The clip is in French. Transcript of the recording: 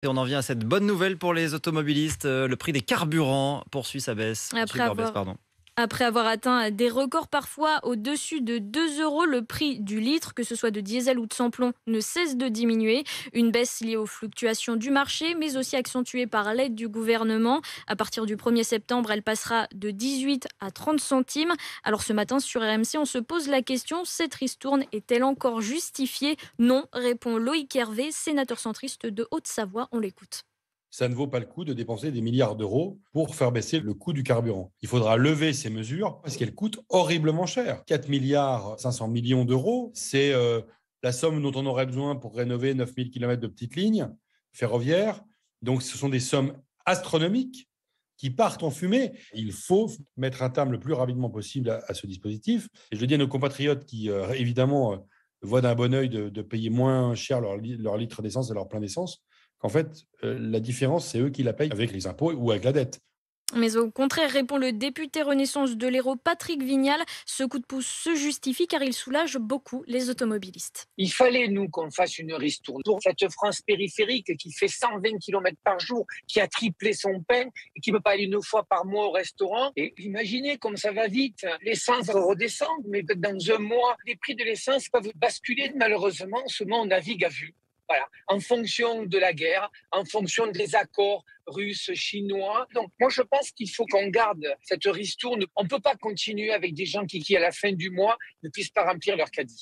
Et on en vient à cette bonne nouvelle pour les automobilistes. Le prix des carburants poursuit sa baisse. Après avoir, après avoir atteint des records parfois au-dessus de 2 euros, le prix du litre, que ce soit de diesel ou de samplon, ne cesse de diminuer. Une baisse liée aux fluctuations du marché, mais aussi accentuée par l'aide du gouvernement. À partir du 1er septembre, elle passera de 18 à 30 centimes. Alors ce matin sur RMC, on se pose la question, cette ristourne est-elle encore justifiée? Non, répond Loïc Hervé, sénateur centriste de Haute-Savoie. On l'écoute. Ça ne vaut pas le coup de dépenser des milliards d'euros pour faire baisser le coût du carburant. Il faudra lever ces mesures parce qu'elles coûtent horriblement cher. 4 milliards 500 millions d'euros, c'est la somme dont on aurait besoin pour rénover 9000 km de petites lignes ferroviaires. Donc ce sont des sommes astronomiques qui partent en fumée. Il faut mettre un terme le plus rapidement possible à ce dispositif. Et je le dis à nos compatriotes qui, évidemment, voient d'un bon œil de payer moins cher leur litre d'essence et leur plein d'essence, qu'en fait, la différence, c'est eux qui la payent avec les impôts ou avec la dette. Mais au contraire, répond le député Renaissance de l'Hérault, Patrick Vignal, ce coup de pouce se justifie car il soulage beaucoup les automobilistes. Il fallait, nous, qu'on fasse une ristourne pour cette France périphérique qui fait 120 km par jour, qui a triplé son pain et qui ne peut pas aller une fois par mois au restaurant. Et imaginez comme ça va vite. L'essence va redescendre, mais dans un mois, les prix de l'essence peuvent basculer. Malheureusement, ce monde navigue à vue. Voilà, en fonction de la guerre, en fonction des accords russes, chinois. Donc, moi, je pense qu'il faut qu'on garde cette ristourne. On ne peut pas continuer avec des gens qui, à la fin du mois, ne puissent pas remplir leur caddie.